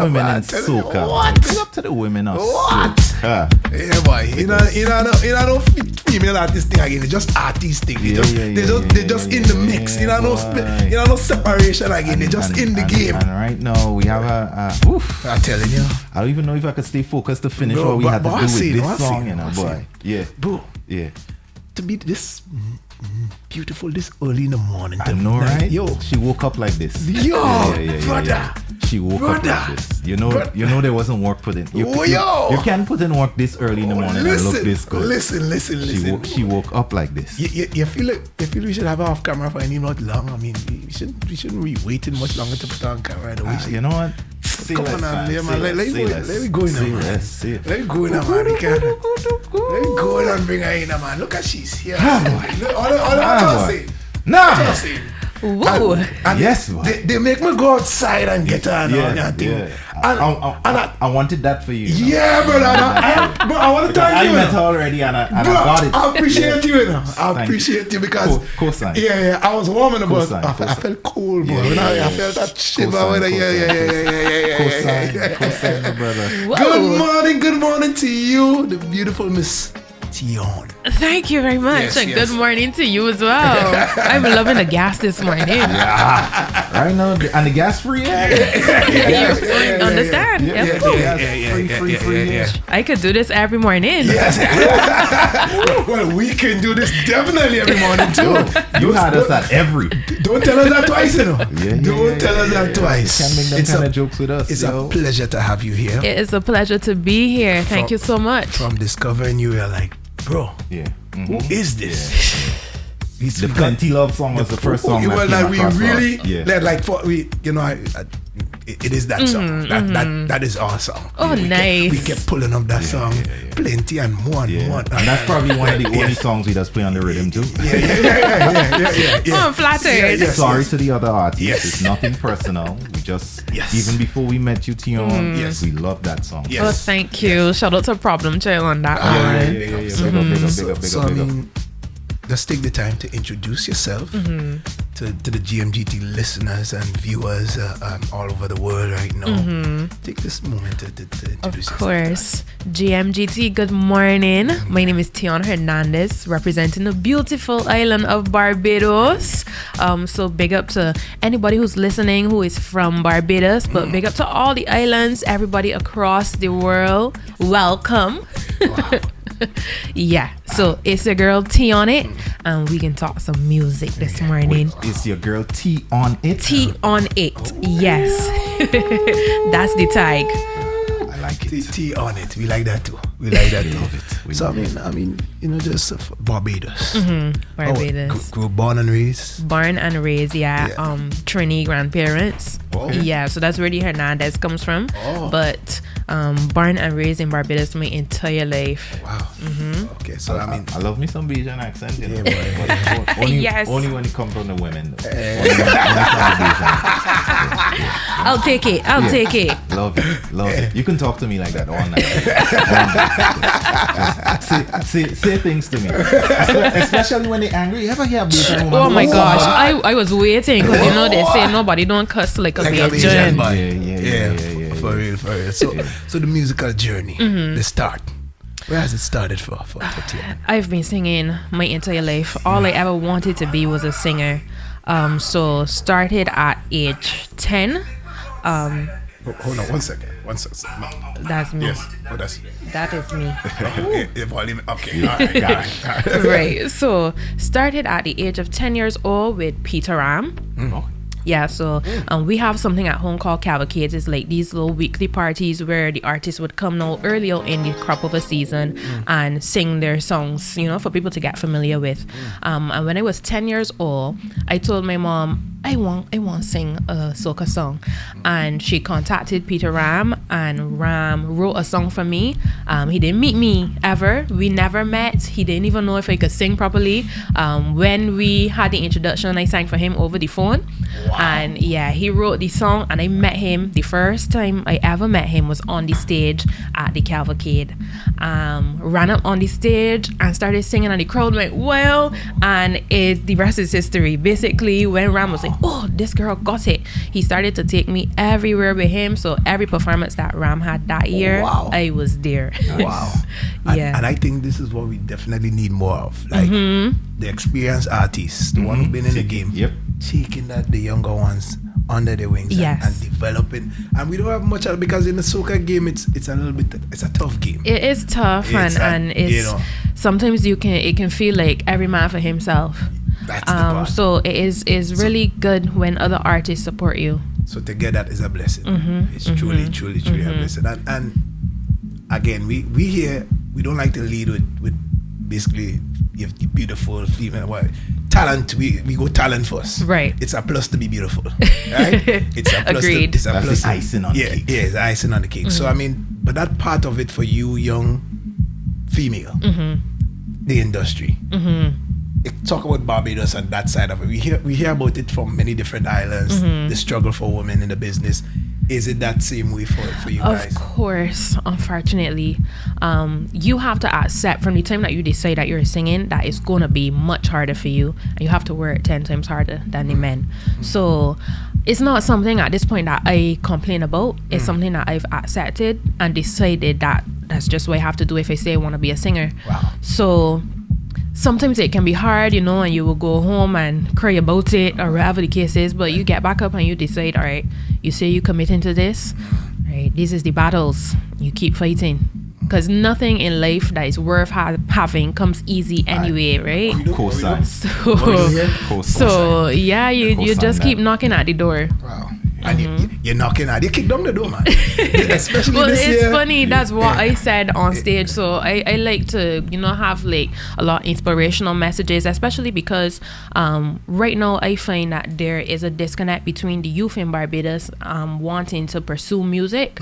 women man. in soca. What? Big up to the women of What? soca. Yeah, boy. You know, female artist thing again. It's just artist thing. They just in the mix. No separation again. They just in the game. And right now we have oof. I'm telling you. I don't even know if I could stay focused to finish what we had to do with this song, you know, boy. Yeah, bro. Yeah. To be this beautiful this early in the morning. I know, right? Yo, she woke up like this. Yo, brother. Yeah. She woke up like this. You know there wasn't work put in. You can't put in work this early in the morning and look this good. Listen. She woke up like this. You feel we should have her off camera for any not long. I mean, we shouldn't be waiting much longer to put her on camera. You know what? Come on, man. Let me go in there, man. Let me go in there, man. Let me go in and bring her in there, man. Look at she's here. All I say. Nah. Whoa. And yes, they make me go outside and get her and all that thing. Yeah. I wanted that for you. Yeah, brother. I want to thank you. I met her already and I got it. I appreciate you, I appreciate you because cosign. Yeah. I was warming about. I felt cold, bro. I felt that shiver. Cosign, brother. Whoa. Good morning to you, the beautiful Miss Tionne. Thank you very much. And good morning to you as well. I'm loving the gas this morning. Yeah. Right now, and the gas free. You understand? Free. I could do this every morning. Yes. Well, we can do this definitely every morning too. You had us at every. Don't tell us that twice, you know. Don't tell us that twice. Can't make them kind of jokes with us. It's a pleasure to have you here. It is a pleasure to be here. Thank you so much. From discovering you, you're like, bro, who is this? The Plenty Love song was the first song that came across us. Like for we, it is that song. That is our song. Oh, nice. We kept pulling up that song, Plenty and more and more. And that's probably one of the only songs we just play on the rhythm too. Yeah. I'm flattered. Sorry to the other artists. It's nothing personal. We just even before we met you, Tionne, we love that song. Yes. Oh, thank you. Shout out to Problem Child on that one. Big up. Just take the time to introduce yourself to the GMGT listeners and viewers all over the world right now. Take this moment to introduce yourself. Of course. GMGT, good morning. My name is Tionne Hernandez, representing the beautiful island of Barbados. So big up to anybody who's listening who is from Barbados, but big up to all the islands, everybody across the world. Welcome. Wow. So it's your girl T on it, and we can talk some music this morning. It's your girl T on it. T on it, yes. That's the tag. I like it. T on it. We like that too. Love it. So I mean, just Barbados. Barbados. Born and raised. Trini grandparents. Oh. Yeah, so that's where the Hernandez comes from. Oh. But born and raised in Barbados my entire life. Wow. Okay, so I love me some Bajan accent. Yeah, boy. Only when it comes from the women. I'll take it. Love it. You can talk to me like that all night. Say things to me, especially when they're angry. You ever hear a Bajan woman? Oh my gosh, I was waiting because they say nobody don't cuss like a Bajan. Yeah. For real. So the musical journey, the start. Where has it started for Tionne? I've been singing my entire life. All I ever wanted to be was a singer. So started at age 10. Hold on, one second. No. That's me. Yes. Oh, that is me. Okay. All right. Right. So started at the age of 10 years old with Peter Ram. Yeah, so we have something at home called cavalcades. It's like these little weekly parties where the artists would come now earlier in the crop of a season and sing their songs, for people to get familiar with. And when I was 10 years old, I told my mom, I want to sing a soca song. And she contacted Peter Ram, and Ram wrote a song for me. He didn't meet me ever. We never met. He didn't even know if I could sing properly. When we had the introduction, I sang for him over the phone. Wow. And he wrote the song, and I met him. The first time I ever met him was on the stage at the cavalcade. Ran up on the stage and started singing, and the crowd went, well, and the rest is history. Basically, when Ram was like, said, oh, this girl got it. He started to take me everywhere with him. So every performance that Ram had that year, I was there. Wow. Yeah. And I think this is what we definitely need more of. Like the experienced artists, the one who've been in the game, taking the younger ones under their wings and developing. And we don't have much of, because in the soca game it's a little bit, it's a tough game. It is tough, and it's, you know, sometimes it can feel like every man for himself. That's the part. So it is really good when other artists support you. So to get that is a blessing. It's truly a blessing. And again, we here, we don't like to lead with basically you have the beautiful female talent. We go talent first. Right. It's a plus to be beautiful. Right? It's a plus. Agreed. It's a That's plus. the icing on the cake. Yeah, it's icing on the cake. So I mean, but that part of it for you, young female, the industry. Talk about Barbados and that side of it. We hear about it from many different islands. The struggle for women in the business. Is it that same way for you guys? Of course, unfortunately. You have to accept from the time that you decide that you're singing that it's going to be much harder for you, and you have to work 10 times harder than the men. So it's not something at this point that I complain about. It's something that I've accepted and decided that that's just what I have to do if I say I want to be a singer. Wow. So sometimes it can be hard, you know, and you will go home and cry about it or whatever the case is, but you get back up and you decide, all right, you say you committing to this, right? This is the battles. You keep fighting. Because nothing in life that is worth having comes easy anyway, right? Co-sign. So yeah, you just keep knocking at the door. Wow. And you're knocking at, you kick down the door, man. Especially well, this it's year. funny. That's what I said on stage. So I like to, you know, have like a lot of inspirational messages, especially because right now I find that there is a disconnect between the youth in Barbados wanting to pursue music.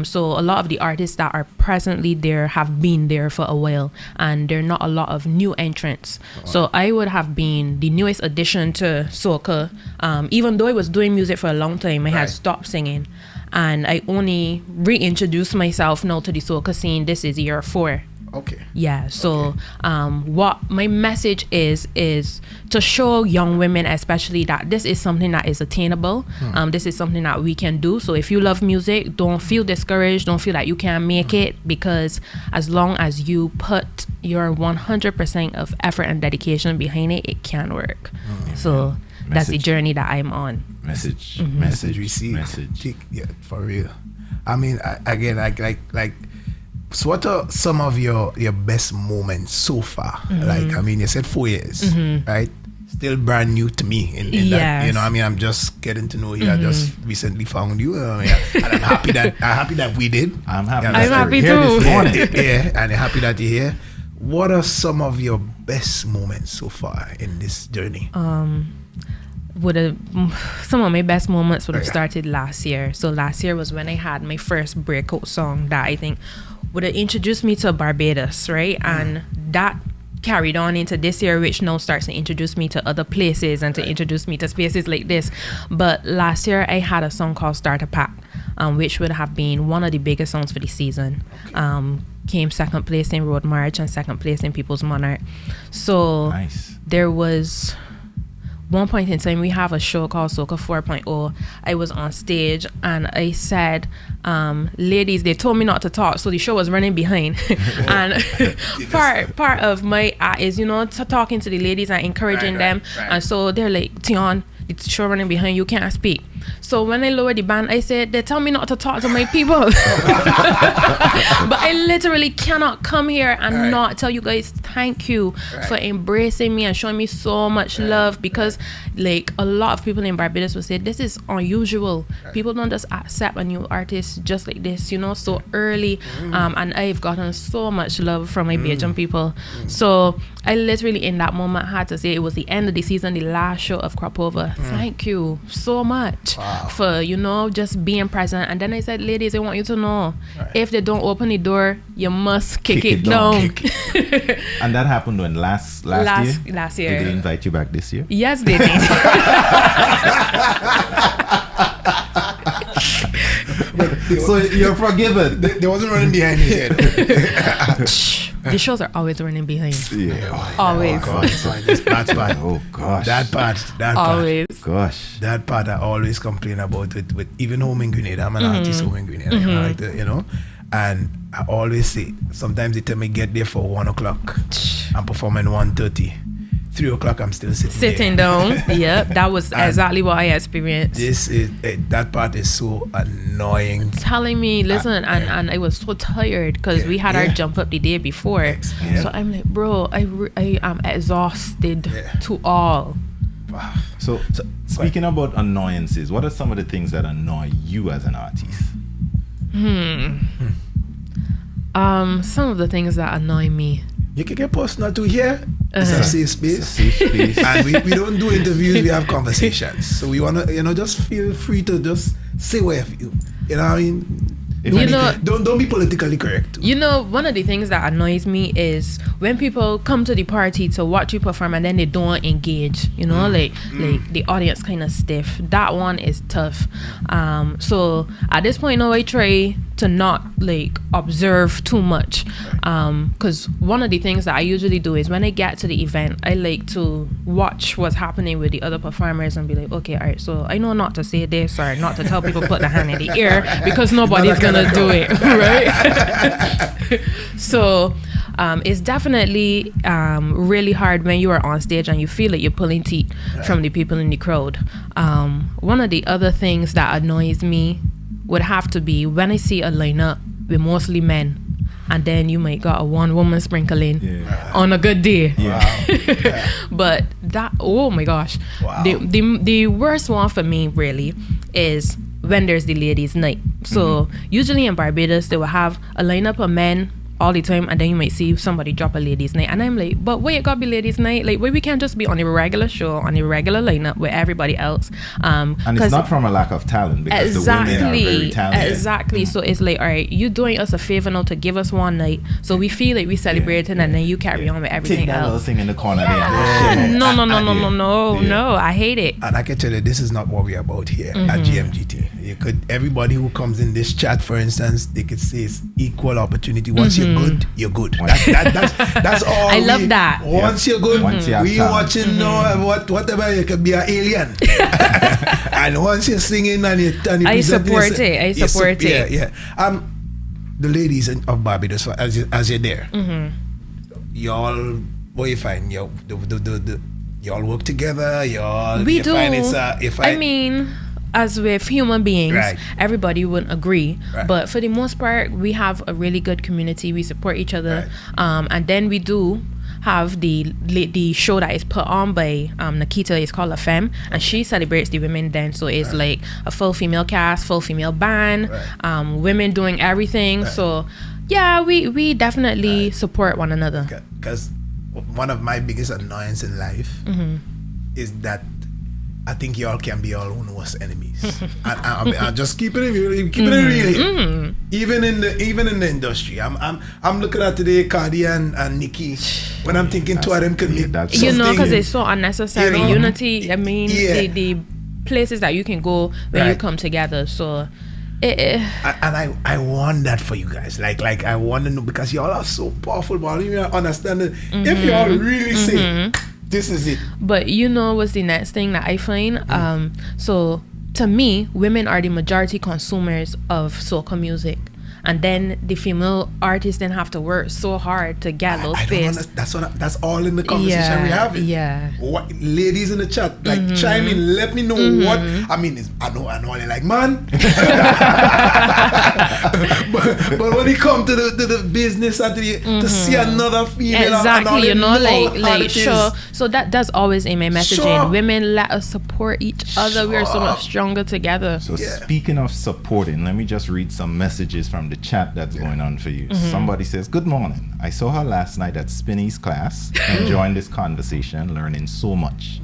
So a lot of the artists that are presently there have been there for a while, and there are not a lot of new entrants. So I would have been the newest addition to soca, even though I was doing music for a long time. I had stopped singing, and I only reintroduced myself now to the soca scene. This is year 4. Okay. Yeah. So what my message is to show young women especially that this is something that is attainable. This is something that we can do. So if you love music, don't feel discouraged, don't feel that you can't make it, because as long as you put your 100% of effort and dedication behind it, it can work. So that's the journey that I'm on. Message received. Yeah, for real. I mean, again, like so what are some of your best moments so far? Like, I mean, you said 4 years, right? Still brand new to me in that, you know, I mean, I'm just getting to know you. I just recently found you. I mean, and I'm happy that we did. I'm happy. I'm happy too. This morning. Yeah, and I'm happy that you're here. What are some of your best moments so far in this journey? Some of my best moments would have started last year. So last year was when I had my first breakout song that I think would have introduced me to Barbados, right? And that carried on into this year, which now starts to introduce me to other places and to introduce me to spaces like this. But last year I had a song called Starter Pack, which would have been one of the biggest songs for the season. Came second place in Road March and second place in People's Monarch. So there was one point in time, we have a show called Soca 4.0. I was on stage and I said, ladies, they told me not to talk, so the show was running behind. And part of my art is, you know, talking to the ladies and encouraging them. And so they're like, Tionne, it's show running behind, you can't speak. So when I lowered the band, I said, they tell me not to talk to my people. But I literally cannot come here and not tell you guys thank you for embracing me and showing me so much love, because like a lot of people in Barbados will say this is unusual. People don't just accept a new artist just like this, you know, so early. And I've gotten so much love from my Bajan people. So I literally in that moment had to say it was the end of the season, the last show of Crop Over. Thank you so much for, you know, just being present. And then I said, ladies, I want you to know, if they don't open the door, you must kick it down. And that happened when last year? Last year. Did they invite you back this year? Yes, they did. So you're forgiven. They wasn't running behind his head. The shows are always running behind. Yeah. Always. Oh, that part. Oh gosh. That part. Always. Gosh. That part I always complain about with even home in Grenada. I'm an artist home in Grenada. I like to, and I always say, sometimes they tell me get there for 1 o'clock. I'm performing 1:30. 3 o'clock I'm still sitting down. Yep, that was exactly what I experienced. That part is so annoying. Telling me, listen, and I was so tired because we had our jump up the day before. So I'm like, bro, I am exhausted to all. Wow. So speaking about annoyances, what are some of the things that annoy you as an artist? Some of the things that annoy me. You can get personal to here. It's a safe space. And we don't do interviews, we have conversations. So we want to, just feel free to just say what you feel. You know what I mean? Don't be politically correct. One of the things that annoys me is when people come to the party to watch you perform and then they don't engage. Like the audience kind of stiff. That one is tough. So at this point now I try to not observe too much. Because one of the things that I usually do is when I get to the event, I like to watch what's happening with the other performers and be like, okay, all right, so I know not to say this or not to tell people put their hand in the air because nobody's gonna do it, right? So it's definitely really hard when you are on stage and you feel like you're pulling teeth from the people in the crowd. One of the other things that annoys me would have to be when I see a lineup with mostly men and then you might got a one woman sprinkling on a good day. But that, oh my gosh. Wow. The worst one for me really is when there's the ladies' night. So usually in Barbados they will have a lineup of men all the time, and then you might see somebody drop a ladies' night, and I'm like, but why it gotta be ladies' night? Like, why we can't just be on a regular show, on a regular lineup with everybody else? And it's not from a lack of talent, because the women are very talented. Exactly. So it's like, all right, you doing us a favor now to give us one night, so we feel like we celebrating, and then you carry on with everything Take that else. little thing in the corner there. No, I hate it. And I can tell you, this is not what we're about here at GMGT. Everybody who comes in this chat, for instance, they could say it's equal opportunity. Once you're good, you're good. That's all. I love that. Once you're good, we watching whatever, you could be an alien. And once you're singing and you I support it. Yeah. The ladies of Barbados, as you're there, y'all, what you find? Y'all work together. We do. I mean, as with human beings, everybody wouldn't agree, but for the most part we have a really good community. We support each other, and then we do have the show that is put on by Nikita. It's called La Femme, and she celebrates the women then. So it's like a full female cast, full female band, women doing everything. So yeah, we definitely support one another. Because one of my biggest annoyance in life is that I think y'all can be all own worst enemies. I'm just keeping it real. Even in the industry, I'm looking at today Cardi and Nikki. When I'm thinking two of them could make because it's so unnecessary. Unity. I mean, the places that you can go when you come together. So. And I want that for you guys. Like I want to know, because y'all are so powerful. But you understand that if y'all really say. This is it. But what's the next thing that I find? So to me, women are the majority consumers of soca music. And then the female artists then have to work so hard to get those space. That's all in the conversation we have. What, ladies in the chat, chime in, let me know what. I mean, I know I like man. but when it comes to the business and to see another female, exactly, sure. So that's always in my messaging. Sure. Women, let us support each other. We are so much stronger together. So speaking of supporting, let me just read some messages from the chat that's going on for you. Somebody says, good morning, I saw her last night at Spinny's class, enjoying this conversation, learning so much.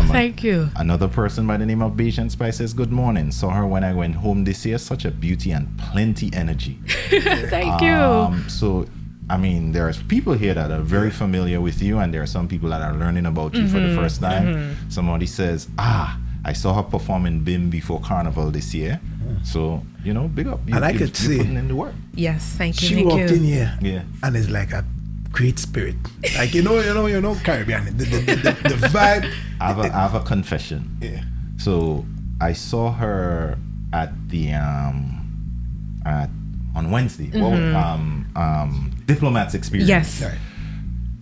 Thank you. Another person by the name of Bajan Spice says, good morning, saw her when I went home this year, such a beauty and plenty energy. Thank you. So I mean, there's people here that are very familiar with you, and there are some people that are learning about you for the first time. Somebody says, I saw her perform in BIM before Carnival this year. So, big up. And I could see putting in the work. Yes, thank you. She walked in here, and it's like great spirit. Like you know, Caribbean. The vibe. I have a confession. Yeah. So I saw her at the on Wednesday. Diplomats Experience. Yes. Right.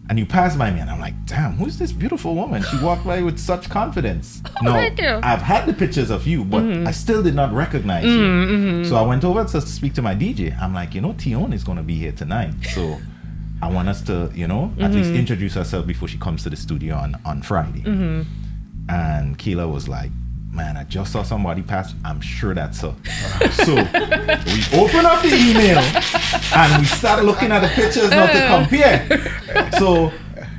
And you passed by me, and I'm like, damn, who's this beautiful woman? She walked by with such confidence. No, thank you. I've had the pictures of you, but I still did not recognize you. So I went over to speak to my DJ. I'm like, Tionne is going to be here tonight. So I want us to, at least introduce herself before she comes to the studio on Friday. And Kayla was like, man, I just saw somebody pass. I'm sure that's her. So we open up the email and we start looking at the pictures not to compare. So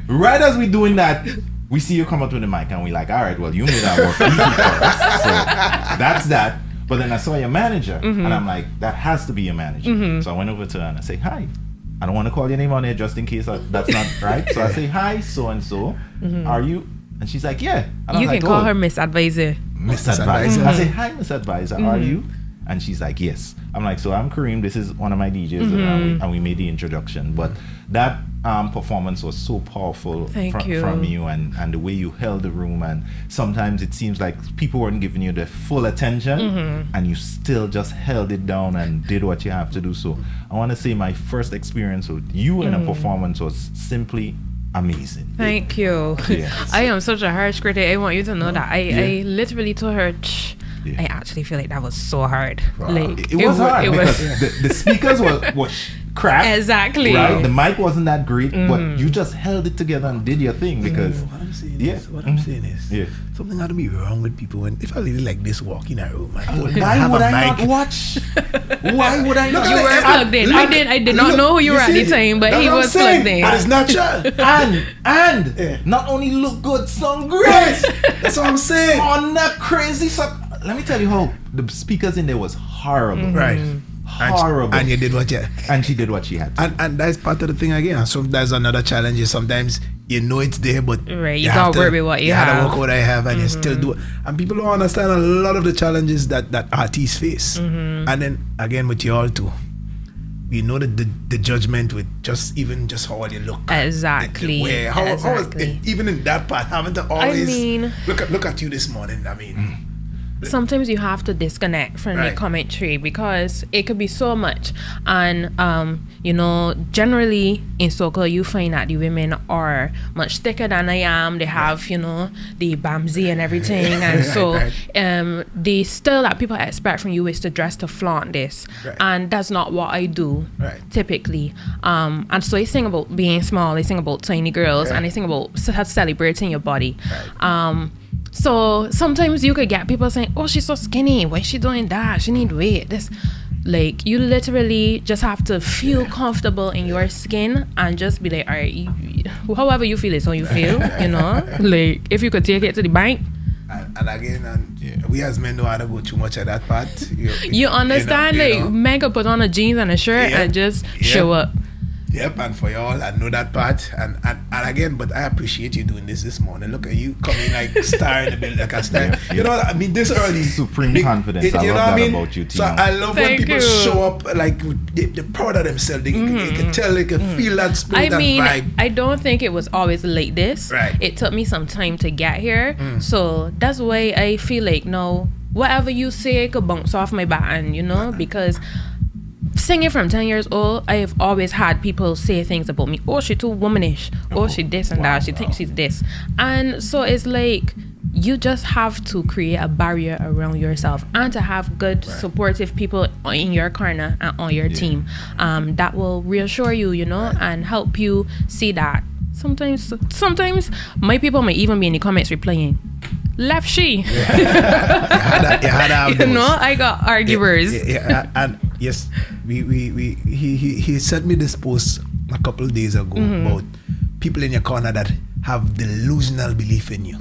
right as we're doing that, we see you come up with the mic and we're like, all right, well, you made that work easy for us. So that's that. But then I saw your manager and I'm like, that has to be your manager. So I went over to her and I say, hi. I don't want to call your name on there just in case that's not right. So I say, hi, so-and-so. Are you? And she's like, yeah. And You I'm can like, call her Miss Advisor. Miss Advisor. I say, hi, Miss Advisor. Are you? And she's like, yes. I'm like, so I'm Kareem. This is one of my DJs. And we made the introduction. But that performance was so powerful from you and the way you held the room. And sometimes it seems like people weren't giving you the full attention and you still just held it down and did what you have to do. So I want to say my first experience with you in a performance was simply amazing. Thank you. Yes. I am such a harsh critic. I want you to know that I literally told her, I actually feel like that was so hard. Wow. Like it was hard because the speakers were crap. Exactly. Right? The mic wasn't that great, but you just held it together and did your thing because What I'm saying is something ought to be wrong with people when if I really like this walk in a room. Why would I not watch? Why would I not? You were plugged in. I did not know who you were at the time, but he was plugged in. That is natural. And not only look good, sound great. That's what I'm saying. On that crazy stuff. Let me tell you how the speakers in there was horrible. Right. Horrible. And you did what you and she did what she had to. and that's part of the thing again. So there's another challenge is sometimes you know it's there, but you gotta work with what you have. You gotta work what I have and you still do it. And people don't understand a lot of the challenges that artists face. And then again with you all too. We know that the judgment with just how you look. Exactly. Even in that part, having to always look at you this morning. I mean sometimes you have to disconnect from the commentary because it could be so much. And generally in soca you find that the women are much thicker than I am. They have the bamsey and everything, and so the style that people expect from you is to dress to flaunt this, and that's not what I do typically. And so I sing about being small, I sing about tiny girls, and I sing about celebrating your body. So sometimes you could get people saying, oh, she's so skinny, why is she doing that, she need weight, this. Like, you literally just have to feel comfortable in your skin and just be like, all right, however you feel is how you feel, like if you could take it to the bank. And again, we as men know how to go too much of that part. You understand? Men could put on a jeans and a shirt and just show up. Yep, and for y'all, I know that part, and again, but I appreciate you doing this morning. Look at you coming like star in the building, like a star. You know, I mean, this early, supreme confidence. I love that about you, Tionne. So I love when people show up like they're proud of themselves. They can tell, they can feel that spirit, that vibe. I don't think it was always like this. Right. It took me some time to get here, so that's why I feel like no, whatever you say could bounce off my back, and because. Singing from 10 years old, I have always had people say things about me. Oh, she too womanish. Oh, she this and that. She thinks she's this. And so it's like you just have to create a barrier around yourself and to have good supportive people in your corner and on your team that will reassure you, and help you see that sometimes my people may even be in the comments replying, left she. You had I got arguers. And yes, he sent me this post a couple of days ago about people in your corner that have delusional belief in you.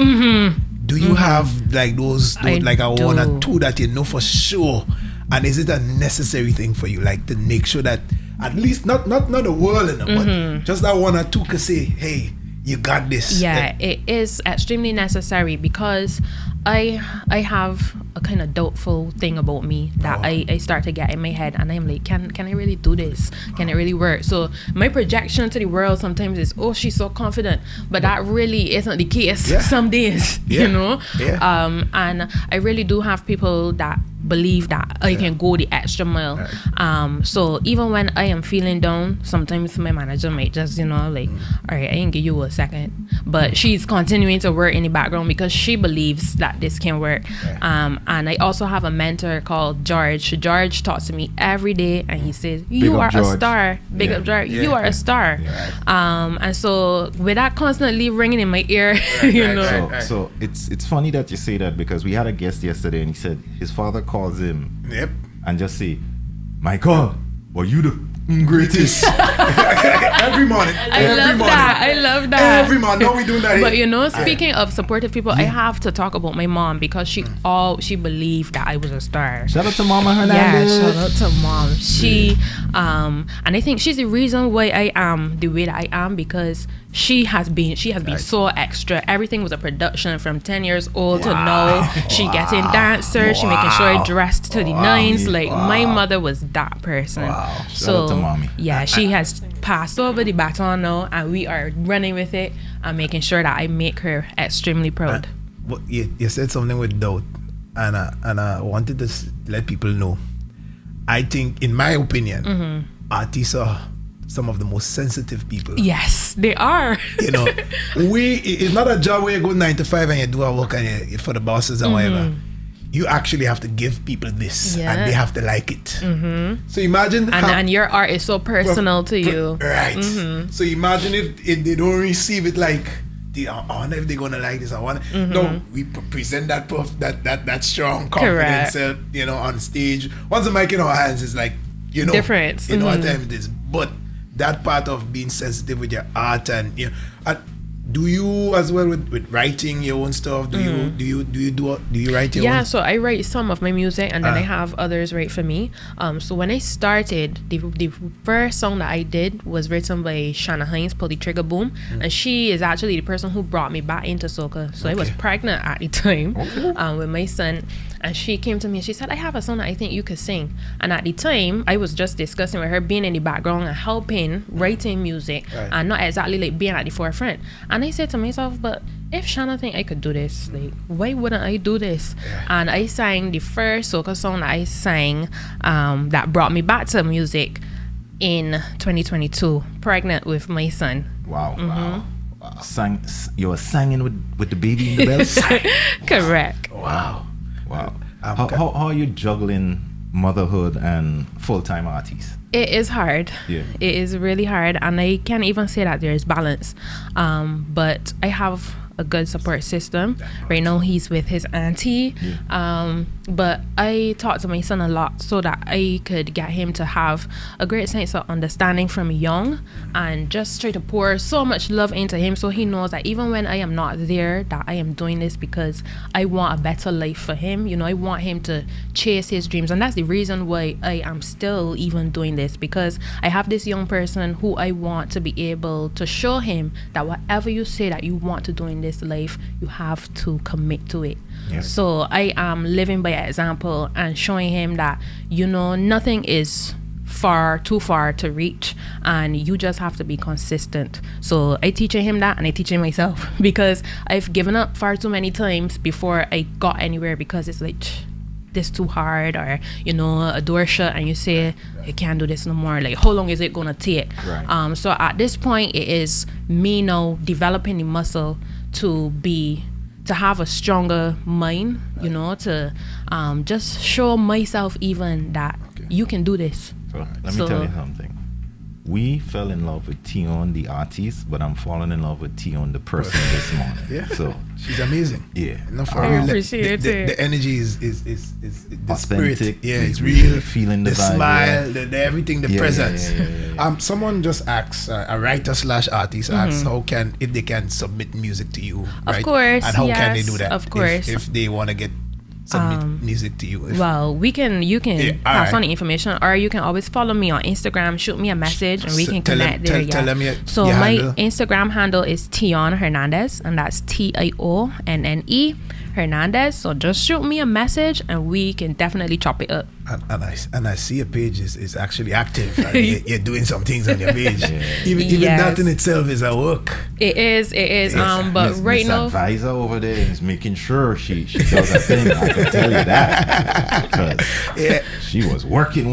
Do you have like those like a one or two that you know for sure? And is it a necessary thing for you, like to make sure that at least not the world in them, but just that one or two could say, hey, you got this. Yeah, it is extremely necessary because I have a kind of doubtful thing about me that I start to get in my head, and I'm like, can I really do this? Can it really work? So my projection to the world sometimes is, oh, she's so confident, but that really isn't the case some days, you know. And I really do have people that believe that I can go the extra mile. So even when I am feeling down, sometimes my manager might just, like, all right, I can give you a second, but she's continuing to work in the background because she believes that this can work. And I also have a mentor called George. George talks to me every day, and he says, you are a star. Big up, George. You are a star. And so with that constantly ringing in my ear, So it's funny that you say that, because we had a guest yesterday, and he said his father calls him and just say, Michael, well, you the greatest. Every morning. I love that. Every morning. No, we doing that here. But speaking of supportive people, I have to talk about my mom, because she believed that I was a star. Shout out to Mama Hernandez. Yeah, shout out to Mom. She and I think she's the reason why I am the way that I am, because she has been so extra. Everything was a production from 10 years old to now. She getting dancers. She making sure I dressed to the nines. Like my mother was that person. Shout out to Mommy. Yeah, she has passed over the baton now, and we are running with it and making sure that I make her extremely proud. But you said something with doubt, and I wanted to let people know. I think, in my opinion, artists are some of the most sensitive people. Yes, they are. It's not a job where you go 9 to 5 and you do a work and you for the bosses and whatever. You actually have to give people this, and they have to like it. So imagine and your art is so personal to you, right? So imagine if they don't receive it, like, I wonder if they're gonna like this. I wonder. No, we present that strong confidence, on stage. Once the mic in our hands, it's like, different. You know what time it is. But that part of being sensitive with your art, and do you as well with writing your own stuff? Do you write your own? Yeah, so I write some of my music, and then I have others write for me. So when I started, the first song that I did was written by Shanna Hines, Pull the Trigger Boom, and she is actually the person who brought me back into soca. So I was pregnant at the time with my son, and she came to me and she said, I have a song that I think you could sing. And at the time, I was just discussing with her being in the background and helping writing music, and not exactly like being at the forefront. And I said to myself, but if Shanna think I could do this, like, why wouldn't I do this? And I sang the first soca song that I sang that brought me back to music in 2022, pregnant with my son. Wow. You were singing with the baby in the belly? Correct. Wow. How are you juggling motherhood and full-time artist? It is hard. It is really hard, and I can't even say that there is balance. But I have a good support system. Right now he's with his auntie. But I talk to my son a lot so that I could get him to have a great sense of understanding from young, and just try to pour so much love into him so he knows that even when I am not there, that I am doing this because I want a better life for him. I want him to chase his dreams, and that's the reason why I am still even doing this, because I have this young person who I want to be able to show him that whatever you say that you want to do in this life, you have to commit to it. So I am living by example and showing him that nothing is too far to reach, and you just have to be consistent. So I teaching him that, and I teaching myself, because I've given up far too many times before I got anywhere, because it's like, this too hard, or a door shut and you say I can't do this no more, like, how long is it gonna take? So at this point, it is me now developing the muscle to have a stronger mind, to just show myself even that you can do this. So let me tell you something. We fell in love with Tionne, the artist, but I'm falling in love with Tionne, the person, this morning. So she's amazing. I appreciate it. The energy is the authentic, spirit. It's real. Feeling the vibe, smile, the everything, the presence. Someone just asks, a writer / artist asks, if they can submit music to you, right? Of course. And how can they do that? Of course. If they want to get submit music to you? Well, you can pass on the information, or you can always follow me on Instagram, shoot me a message, and we can connect there. Tell them so your my handle. Instagram handle is Tionne Hernandez, and that's TIONNE Hernandez. So just shoot me a message, and we can definitely chop it up. And I see your page is actually active. You're doing some things on your page. Even that in itself is a work. It is. But right now, advisor over there is making sure she does a thing. I can tell you that because she was working.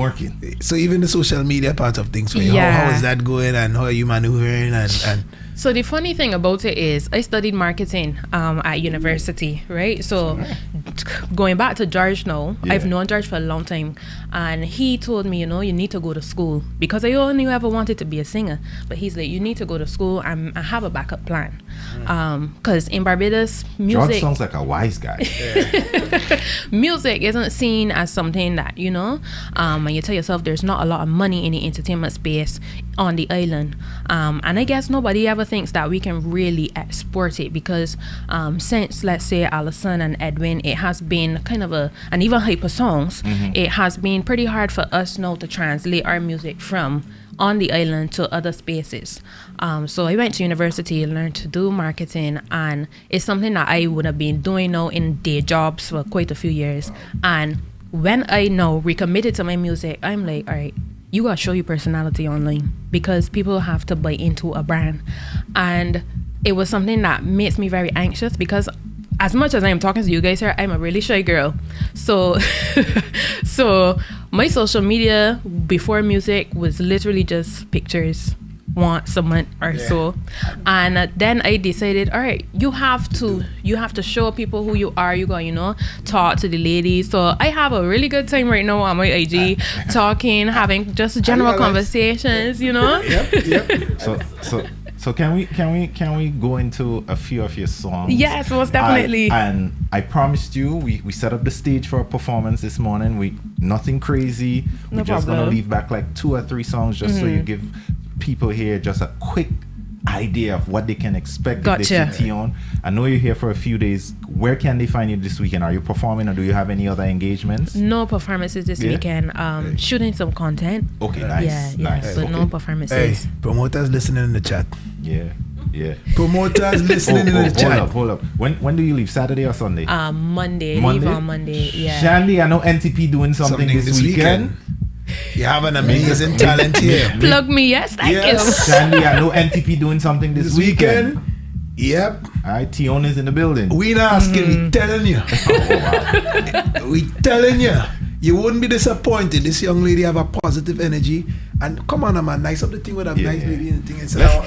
So even the social media part of things for you, how is that going, and how are you maneuvering and So the funny thing about it is I studied marketing at university, right? So going back to George now, I've known George for a long time, and he told me, you need to go to school, because I only ever wanted to be a singer, but he's like, you need to go to school and have a backup plan, because in Barbados, music... George sounds like a wise guy. Music isn't seen as something that, and you tell yourself there's not a lot of money in the entertainment space on the island, and I guess nobody ever thinks that we can really export it, because since, let's say, Allison and Edwin, it has been kind of and even Hyper Songs, it has been pretty hard for us now to translate our music from on the island to other spaces. So I went to university and learned to do marketing, and it's something that I would have been doing now in day jobs for quite a few years. And when I now recommitted to my music, I'm like, all right, you gotta show your personality online, because people have to buy into a brand. And it was something that makes me very anxious, because as much as I am talking to you guys here, I'm a really shy girl. So so my social media before music was literally just pictures, want someone or so. And then I decided, all right, you have to show people who you are. You got, talk to the ladies. So I have a really good time right now on my IG, talking, having just general conversations, Yep. So can we go into a few of your songs? Yes, most definitely. And I promised you, we set up the stage for a performance this morning. Nothing crazy. We're just gonna leave back like 2 or 3 songs just so you give people here just a quick idea of what they can expect if they see Tionne. I know you're here for a few days. Where can they find you this weekend? Are you performing, or do you have any other engagements? No performances this weekend. Shooting some content. Okay, nice. But okay. no performances. Hey, promoters listening in the chat. Yeah. Promoters listening in the chat. Hold up. When do you leave? Saturday or Sunday? Monday. Leave on Monday. Yeah. Shandy, I know NTP doing something this weekend. You have an amazing talent here. Plug me, yes, thank you. Shandy, I know NTP doing something this weekend. Yep. All right, Tionne is in the building. We not asking, we telling you. We telling you. You wouldn't be disappointed. This young lady have a positive energy. And come on, man, nice up the thing with a nice lady and thing.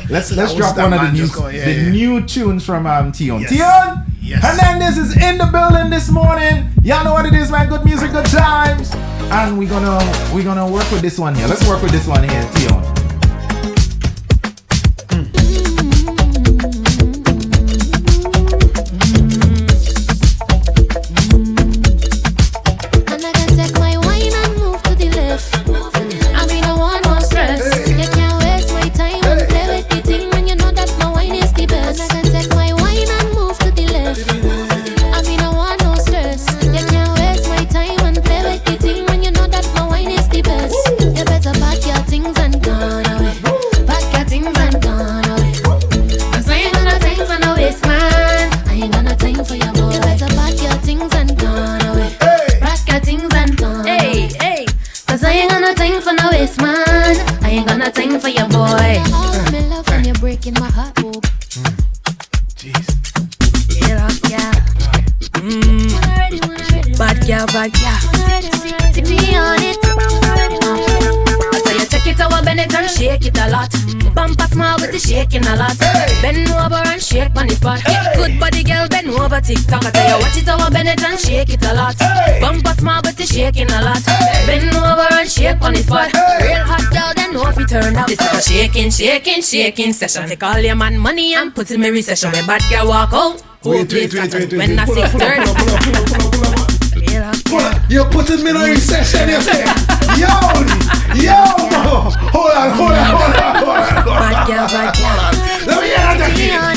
Let's drop one of the new tunes from Tionne. Yes. Tionne Yes. Hernandez is in the building this morning. Y'all know what it is, man. Good music, good times. And we're gonna work with this one here. Let's work with this one here, Tionne. TikTok, I tell you watch it over Bennett and shake it a lot. Bumper small but it's shaking a lot. Bend over and shake on the spot. Real hot girl, then know if we turn up. This is a shaking session. Take all your man money and put in my recession. When bad girl walk out, wait. When I 6:30. You're putting me in a recession, you say? Yo! Hold on. Bad girl. Let me hear that again.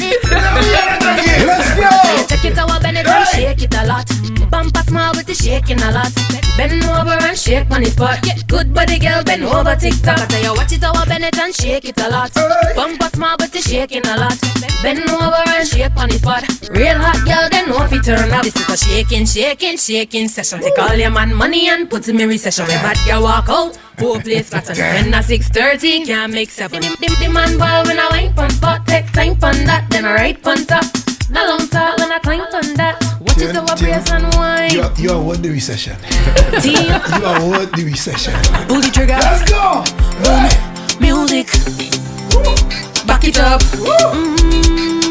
Let's go! Check it out, Bennett and shake it a lot. Bumper small with shake on the spot. Good body girl, bend over TikTok. I tell you, watch it how I bend it and shake it a lot. Bumper small, but it's shaking a lot. Bend over and shake on the spot. Real hot girl, then know if you turn up. This is a shaking session. Take all your man money and put him in recession. When bad girl walk out, whole place flatten. When at 6:30, can't make 7. The man ball when I wine pon spot. Take time pon that, then I right pon top. No long talk when I climb on that. Watch it over brace and wine. You are worth the recession. Team. You are worth the recession. Pull the trigger. Let's go. Boom. Music. Back it up.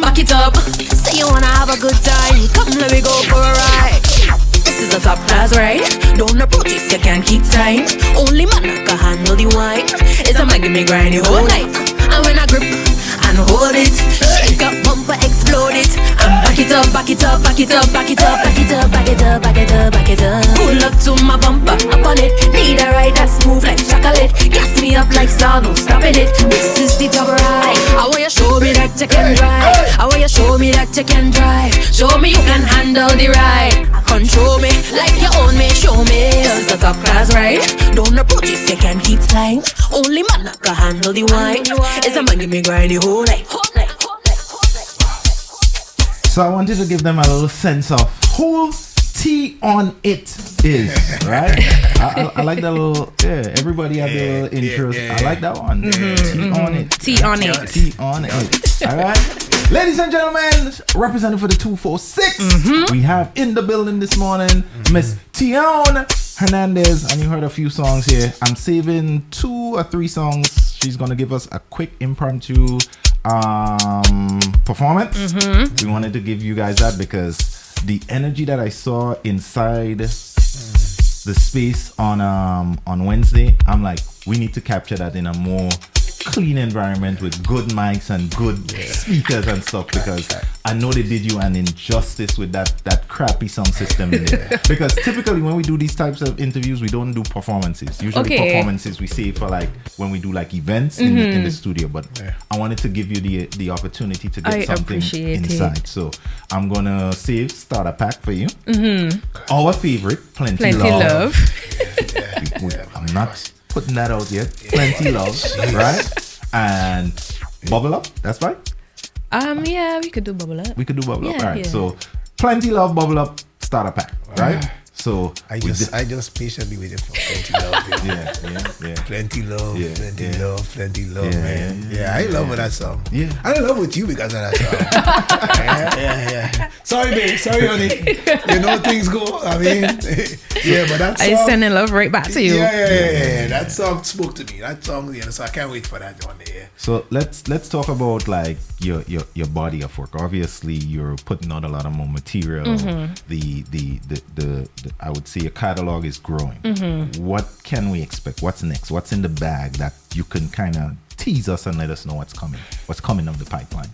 Back it up. Say you wanna have a good time. Come let me go for a ride. This is a top class ride. Don't approach if you can't keep time. Only man that can handle the wine. It's a man give me grind the whole night. And when I grip and hold it, shake up, bumper, explode it, and back it up, back it up, back it up, back it up, back it up, back it up, back it up, back it up. Pull up to my bumper, up on it. Need a ride that's smooth like chocolate. Gas me up like star, no stopping it. This is the top ride. I want you show me that you can drive. I want you show me that you can drive. Show me you can handle the ride. Control me like you own me. Show me this is the top class ride. Don't approach if you can keep time. Only man that can handle the wine. It's a man give me grind the whole night. So I wanted to give them a little sense of who T on it is, right? I like that little, everybody have their little intros. I like that one. T on it. T on it. T on it. All right. Ladies and gentlemen, representing for the 246, we have in the building this morning, Miss Tionne Hernandez, and you heard a few songs here. I'm saving 2 or 3 songs. She's gonna give us a quick impromptu performance. We wanted to give you guys that because the energy that I saw inside the space on Wednesday, I'm like, we need to capture that in a more clean environment with good mics and good speakers and stuff, because I know they did you an injustice with that crappy sound system in there. Because typically when we do these types of interviews, we don't do performances. Usually performances we save for like when we do like events in the studio. But I wanted to give you the opportunity to get something inside. So I'm gonna save starter pack for you. Our favorite, Plenty Love. I'm not putting that out yet. Plenty Love, right? And Bubble Up, that's right? Yeah, we could do Bubble Up. We could do Bubble Up, right? So Plenty Love, Bubble Up, starter pack, right? So I just patiently waited for Plenty Love. Yeah. Plenty Love, Plenty Love, man. Yeah, I love that song. Yeah. I love with you because of that song. yeah. Sorry, babe. Sorry, honey. You know things go. I mean, but that song. I sending love right back to you. Yeah. That song spoke to me. That song, so I can't wait for that one day. So let's talk about like your body of work. Obviously, you're putting out a lot of more material. The I would say your catalog is growing. What can we expect? What's next? What's in the bag that you can kind of tease us and let us know what's coming up the pipeline?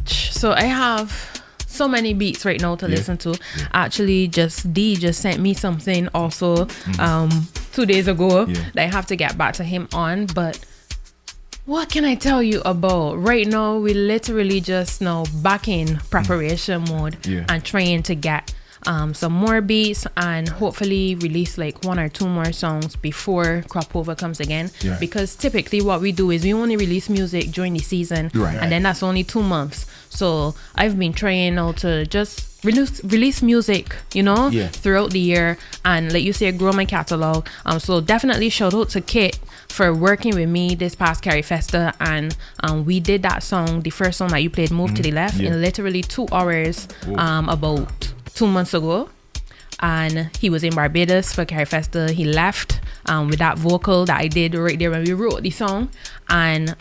So I have so many beats right now to listen to. Actually, D just sent me something also 2 days ago that I have to get back to him on. But what can I tell you about? Right now, we literally just now back in preparation mode and trying to get some more beats and hopefully release like 1 or 2 more songs before crop over comes again. Because typically what we do is we only release music during the season, and then that's only 2 months. So I've been trying now to just release music, throughout the year, and like you say, grow my catalog. So definitely shout out to Kit for working with me this past Cari Festa, and we did that song, the first song that you played, Move to the Left, in literally 2 hours about 2 months ago. And he was in Barbados for Cari Festa. He left with that vocal that I did right there when we wrote the song, and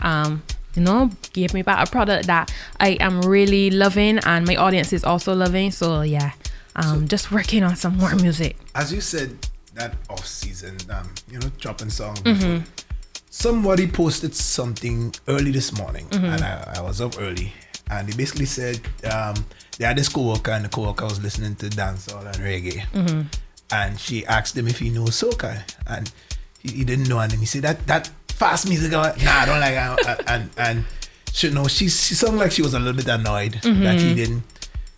gave me back a product that I am really loving and my audience is also loving. So just working on some more music. As you said, that off season, dropping songs before. Somebody posted something early this morning, and I was up early, and they basically said they had this co-worker, and the co-worker was listening to dancehall and reggae, and she asked him if he knows soca, and he didn't know, and then he said that fast music, nah, I don't like it. and she sounded like she was a little bit annoyed that he didn't.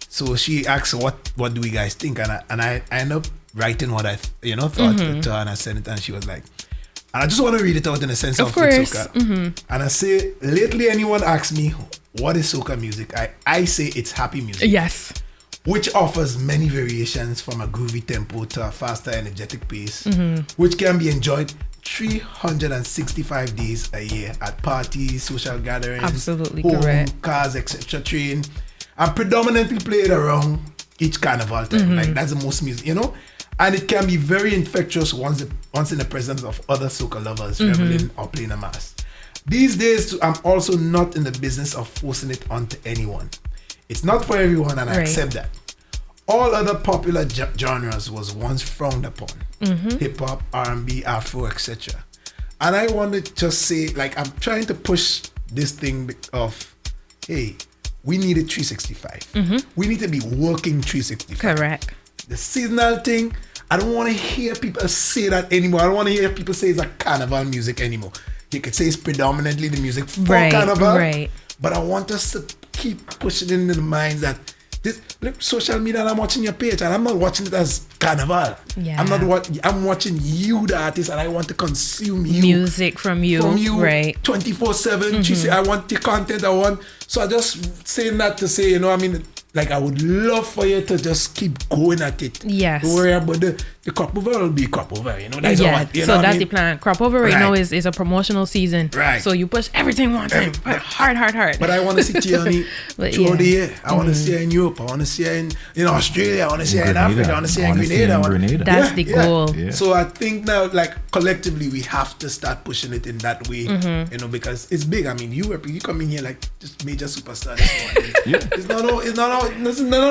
So she asked, what do you guys think? And I end up writing what I thought to her, and I sent it, and she was like, and I just want to read it out in the sense of course. soca. And I say, lately anyone asks me what is soca music, I say it's happy music. Yes. Which offers many variations from a groovy tempo to a faster, energetic pace, which can be enjoyed 365 days a year at parties, social gatherings, Absolutely home, correct. cars, etc. train, and predominantly played around each carnival time. Like that's the most music, and it can be very infectious once in the presence of other soca lovers reveling or playing a mass. These days, I'm also not in the business of forcing it onto anyone. It's not for everyone, and I accept that. All other popular genres was once frowned upon. Hip hop, R&B, Afro, etc. And I want to just say, like, I'm trying to push this thing of, hey, we need a 365. We need to be working 365. Correct. The seasonal thing, I don't want to hear people say that anymore. I don't want to hear people say it's a carnival music anymore. You could say it's predominantly the music for carnival. Right. But I want us to keep pushing it into the minds that this, look, social media, and I'm watching your page, and I'm not watching it as carnival. Yeah. I'm watching you, the artist, and I want to consume you. Music from you. Right. 24/7. I want the content. So I just saying that to say, like, I would love for you to just keep going at it. Yes. Don't worry about the crop over will be crop over. That's that's the plan. Crop over right now is a promotional season. Right. So you push everything one time. Hard. But I want to see Tionne throughout the year. I want to see her in Europe. I want to see her in Australia. I want to see her in Africa. I want to see her in Grenada. That's the goal. Yeah. So I think now, like, collectively, we have to start pushing it in that way. Because it's big. I mean, you come in here like just major superstar. It's not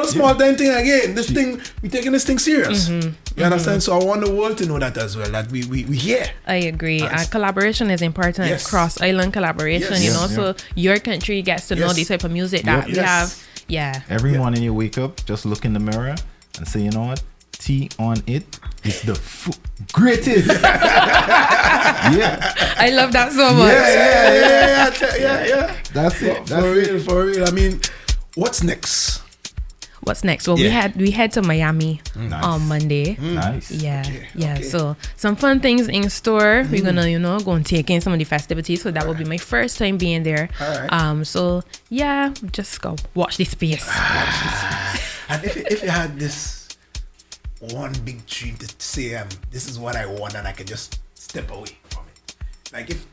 a small time thing again. This thing, we're taking this thing serious. You understand? So I want the world to know that as well, that we here. I agree. Collaboration is important. Yes. Cross-island collaboration, so your country gets to know the type of music that we have. Yeah. Every morning you wake up, just look in the mirror and say, you know what? T on it is the greatest. I love that so much. Yeah. That's it. For real. I mean, what's next? Well, we head to Miami on Monday. Nice. Yeah. Okay. So some fun things in store. We're gonna, go and take in some of the festivities. So that will be my first time being there. All right. So yeah, just go watch the space. And if you had this one big dream to say, this is what I want, and I can just step away from it. Like if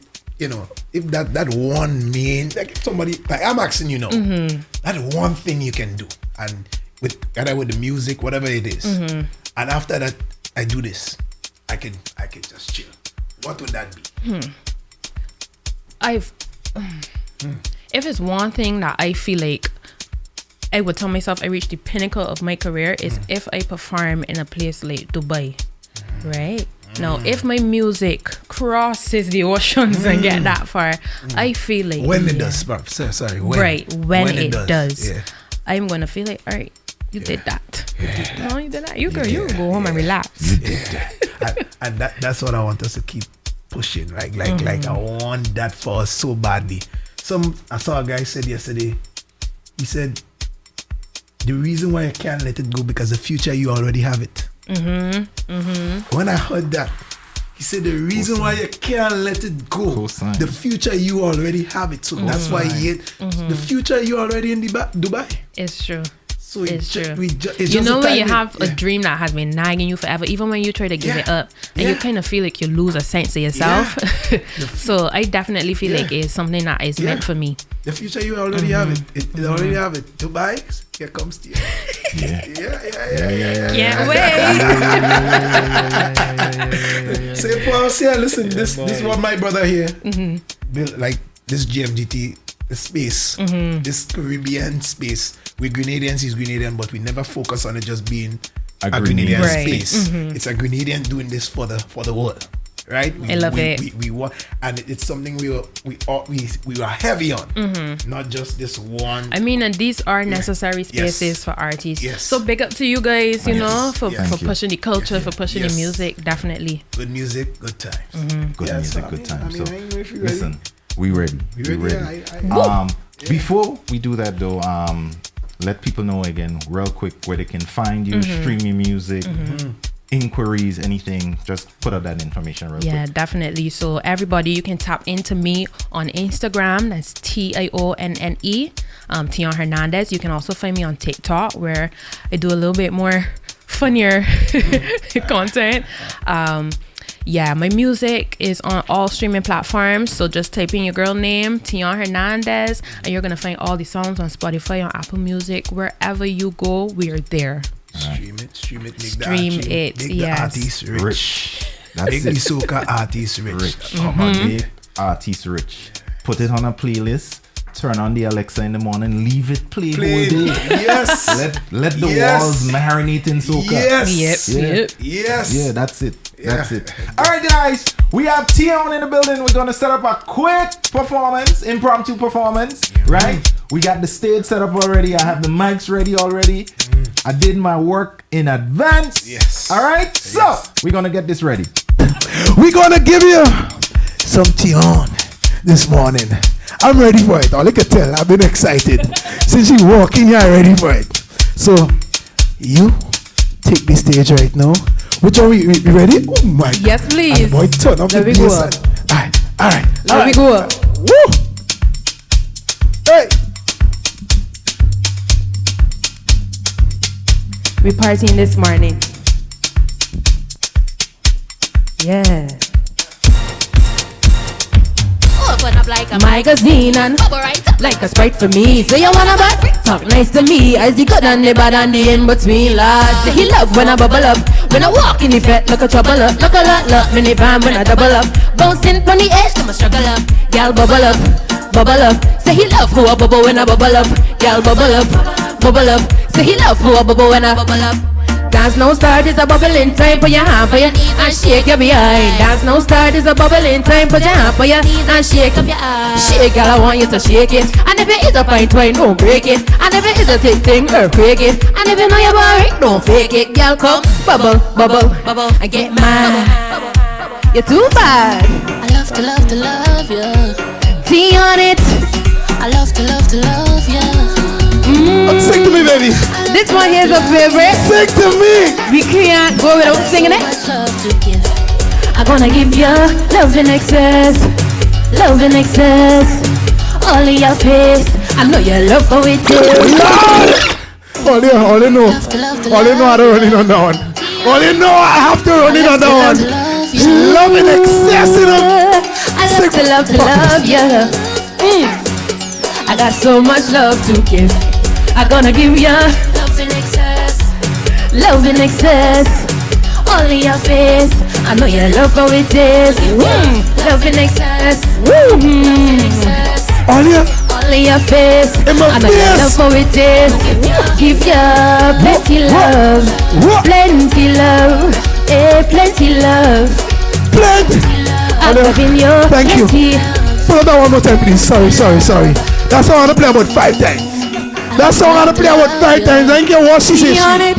that one main, like if somebody, like I'm asking that one thing you can do, and with the music, whatever it is, and after that I do this, I can just chill. What would that be? If it's one thing that I feel like I would tell myself I reached the pinnacle of my career is if I perform in a place like Dubai, right? Now, if my music crosses the oceans and get that far, I feel like when it does, sorry, when it does, I'm gonna feel like, all right, you did that. No, you did that. You go home and relax. You did that. and that's what I want us to keep pushing. Like I want that for us so badly. I saw a guy said yesterday. He said, the reason why I can't let it go because the future you already have it. When I heard that, he said the reason why you can't let it go, the future you already have it. So that's why the future you already in Dubai. It's true. So it's true. It's when you have a dream that has been nagging you forever, even when you try to give it up, and you kind of feel like you lose a sense of yourself. So I definitely feel like it's something that is meant for me. The future you already have it. It already have it. Dubai, here comes to you. Can't wait. Say for us here, listen, this is what my brother here built, like this GMGT space, this Caribbean space. We're Grenadians, he's Grenadian, but we never focus on it just being a Grenadian space. It's a Grenadian doing this for the world. Right? I love it. We want, and it's something we were heavy on, not just this one. I mean, and these are necessary spaces for artists. Yes. So big up to you guys, for pushing the culture, for pushing the music. Definitely. Good music, good times. Good music, good times. So listen, we ready. We ready. Before we do that though, let people know again, real quick, where they can find you, stream your music. inquiries, anything, just put out that information real quick. Yeah, definitely. So everybody, you can tap into me on Instagram. That's Tionne, Tionne Hernandez. You can also find me on TikTok, where I do a little bit more funnier content. Yeah, my music is on all streaming platforms. So just type in your girl name, Tionne Hernandez, and you're gonna find all the songs on Spotify, on Apple Music, wherever you go, we are there. Stream it, Make the artist rich. That's Make the soca artist rich. Make artist rich. Put it on a playlist. Turn on the Alexa in the morning. Leave it play whole day. Yes. Let the walls marinate in soca. Yes. Yep. Yes. Yeah, that's it. That's it. All right, guys. We have Tionne in the building. We're going to set up a quick performance, impromptu performance, right? We got the stage set up already. I have the mics ready already. I did my work in advance. Yes. All right? So, we're going to get this ready. We're going to give you some Tionne this morning. I'm ready for it. All I can tell, I've been excited. Since you walk in here, I'm ready for it. So, you take the stage right now. Which are we ready? Oh my God. Yes, please. Boy, turn up Let the me go bass. All right. Let me go. Woo! Hey! We partying this morning. Yeah. Open up like a Magazine and bubble right up. like a Sprite for me. So you wanna buy? Talk nice to me. As the good and the bad and the in between, lads. He love when I bubble up. When I walk in the fet, look a trouble up. Look a lot, minivan when I double up. Bouncing from the edge, to my struggle up. Girl bubble up, bubble up. Say he love who I bubble when I bubble up. Girl bubble up, bubble up. Say he love who I bubble when I bubble up. Dance no start is a bubbling time. Put your hand for your knee and shake your behind. Dance no start is a bubbling time. Put your hand for your knee and shake up your eyes. Shake, girl, I want you to shake it. And if it is a fine twine, don't break it. And if it is a thick thing, earthquake it. And if you know you're boring, don't fake it. Girl, come bubble, bubble, bubble, and get mad. You're too bad. I love to love to love you. Tea on it. I love to love to love you. Sing to me, baby. This one here's a favorite. Sing to me. We can't go without singing it. Much love to give. I'm gonna give you love in excess, love in excess. All in your face, I know you love how it is. All you know. Love to love to All you know how to run it on down. All you know I have to run it on down. Love in excess, you know. I love to love you. I got so much love to give. I'm gonna give you love in excess. love in excess. All in your face, I know you love how it is. Love in excess. Excess. All you. All in your face, In my I know you face. love how it is. Give you plenty love, plenty love, plenty love. Plenty. I'm giving you Thank you. plenty. Put it down one more time, please. Sorry. That song I had to play about 5 times. That song I had to play about 5 times. Thank you. What she says. On it.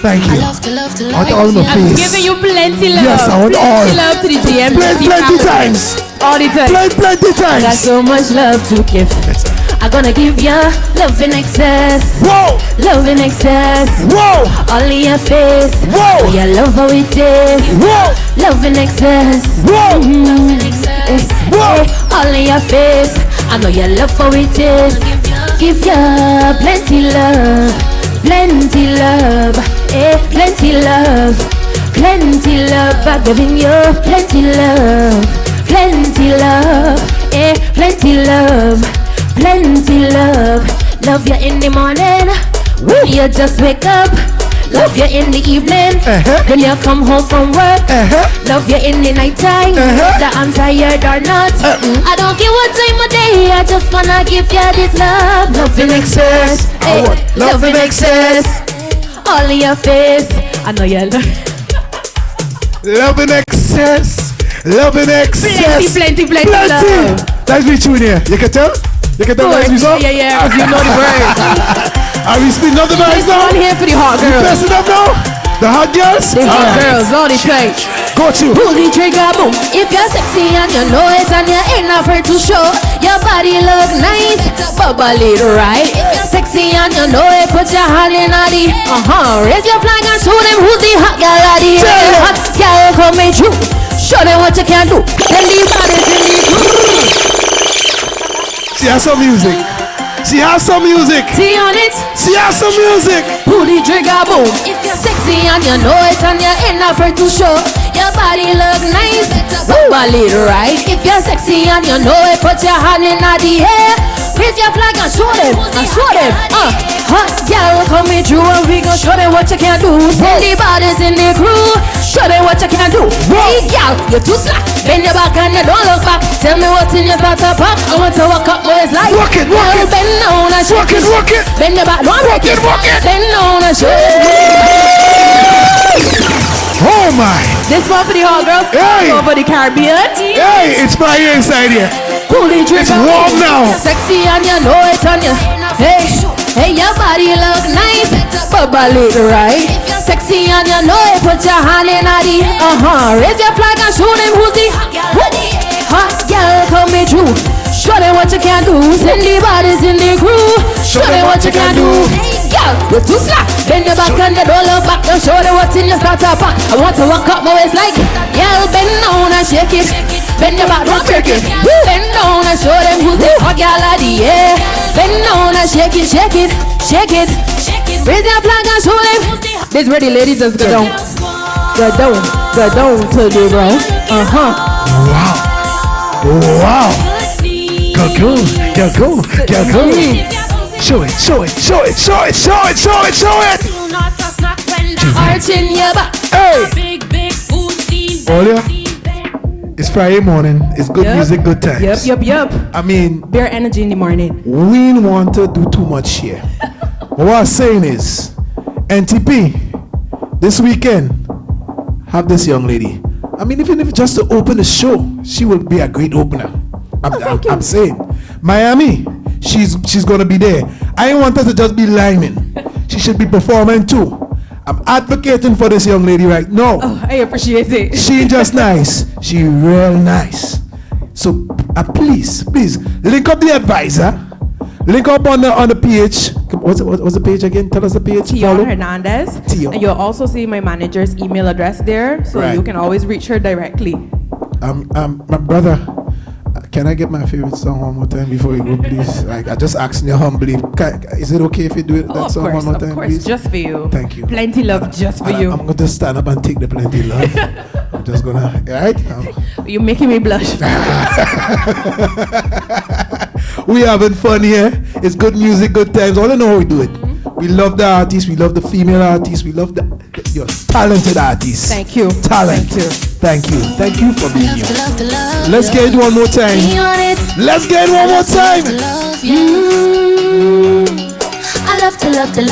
Thank you. I love to love to I want love all my you. I'm face. giving you plenty love. Yes, I want all. Plenty love to the GMGT. Plenty times. All the time. Plenty I got times. so much love to give. I'm gonna give you love in excess, Whoa. love in excess. Whoa. All in your face, Whoa. oh, you love how it is. Whoa. Love in excess, Whoa. Whoa. all in your face. I know you love how it is. Give you plenty love, plenty love, plenty love, plenty love. I'm giving you plenty love, plenty love, plenty love, plenty love. Love you in the morning, when you just wake up. Love you in the evening, when you come home from work. Love you in the night time, that I'm tired or not. I don't care what time of day, I just wanna give you this love. Love in excess, love in excess. All in your face, I know you love. Love in excess. Love in excess. Plenty love. That's me tune here. You can tell? You can tell that's me song? Yeah, cause you know the words. Are we speaking of the vibes It's now? on here for the hot girls. Press it up now. The hot girls? The hot girls, all the time. Go to. Pull the trigger, boom. If you're sexy and you know it and you ain't afraid to show, your body look nice, bubble it right. If you're sexy and you know it, put your hand in the raise your flag and show them who's the hot girl of the year. Hot girl coming through. Show them what you can do. Tell the bodies in the crew. She has some music. She has some music. See on it. She has some music. Pull the trigger, boom. If you're sexy and you know it and you ain't afraid to show, your body look nice, bubble it right. If you're sexy and you know it, put your hand in the air. Raise your flag and show them, hot girl coming through and we gon' show them what you can do. Send the bodies in the crew, show them what you can do. Hey girl, you're too slack. Bend your back and you don't look back. Tell me what's in your starter pack. I want to walk up boys like walk it. Bend down and shake it. Bend your back, don't break it. Bend down and shake it. Oh my. This one for the hot girls. Hey. One for the Caribbean. Hey, it's fire inside here. Pull the trigger. It's warm now. Sexy and you know it on you. Hey, your body look nice, bubble it right. Sexy and you know it, put your hand in the raise your flag and show them who's the hot girl coming through. Show them what you can do. Send the bodies in the crew. Show them what you can do. Girl, you're too slack. Bend your back and you don't look back. Don't show them what's in your starter pack. I want to walk up my waist like girl, bend down and shake it. Bend your back, don't break it. Bend down and show them who's the hot girl of the year. Bend down and shake it. Raise your flag and show them. This ready, ladies, just go down. Go down to the ground. Wow. Go. Show it. Arch in your back. Hey. Olia, it's Friday morning. It's good music, good times. Yep. I mean, Bare energy in the morning. we don't want to do too much here. But what I'm saying is, NTP, this weekend, have this young lady. I mean, even if just to open the show, she will be a great opener. I'm saying, Miami, she's gonna be there. I don't want her to just be liming. She should be performing too. I'm advocating for this young lady right now. Oh, I appreciate it. She ain't just nice, she real nice. So please link up the advisor. Link up on the page. What's the page again? Tell us the page. Tionne Hernandez. Tionne. And you'll also see my manager's email address there, so Right. you can always reach her directly. My brother, can I get my favorite song one more time before you go, please? Like, I just asking you humbly. Is it okay if you do that song one more time, of course, please? just for you. Thank you. Plenty love just for you. I'm going to stand up and take the plenty love. I'm just going to, all right? You're making me blush. We having fun here. It's good music, good times. I want to know how we do it. We love the artists. We love the female artists. We love your talented artists. Thank you. Talent. Thank you. Thank you for being here. Let's get it one more time. Let's get it one more time. I love to love you.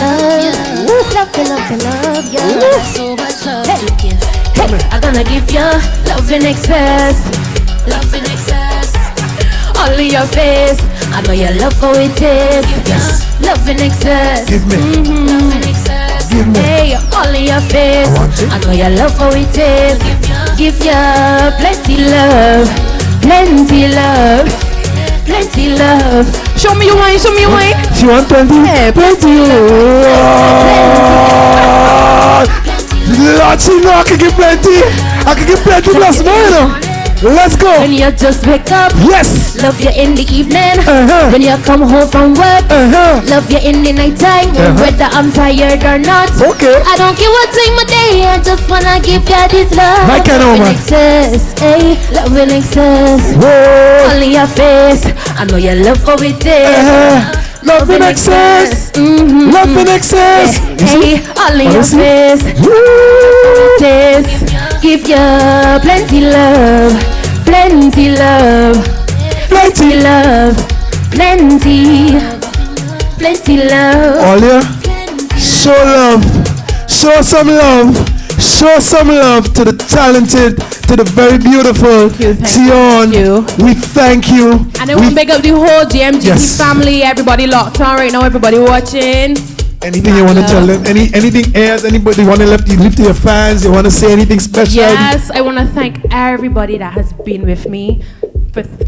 Love you. So much love to give. I'm gonna give you love in excess. All in your face. I know you love how it is. Love in excess. Give me. Love in excess. Give me. Hey, all in your face. I want it. I know you love how it is. Give you plenty love. Show me your wine. She want plenty? Yeah, Plenty. Lord, she know I can give plenty. I can give plenty plus more, you know. Let's go. When you just wake up, Yes. love you in the evening. Uh-huh. When you come home from work, love you in the night time. Whether I'm tired or not, Okay. I don't care what time of day. I just wanna give you this love. My kind of Love in woman. excess, hey, love in excess. Whoa. All in your face, I know you love how it is. Love in excess. Love in excess. Hey, all in your see? face. Woo. Says, give you plenty love. Plenty love. Olia, show love. Show some love to the talented, to the very beautiful Tionne. We thank you. And I want to big up the whole GMGT Yes. family, everybody locked on right now, everybody watching. Anything you want to tell them? Anything else? Anybody want to lift to your fans? You want to say anything special? Yes, I want to thank everybody that has been with me,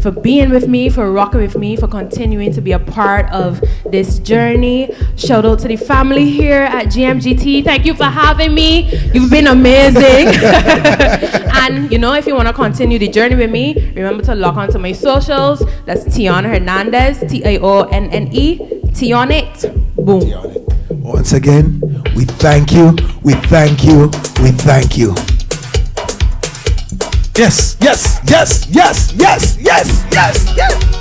for being with me, for rocking with me, for continuing to be a part of this journey. Shout out to the family here at GMGT. Thank you for having me. You've been amazing. And you know, if you want to continue the journey with me, remember to log on to my socials. That's Tionne Hernandez, TIONNE, Tionne it. Boom. Once again, we thank you, we thank you, we thank you. Yes, yes, yes, yes, yes, yes, yes, yes.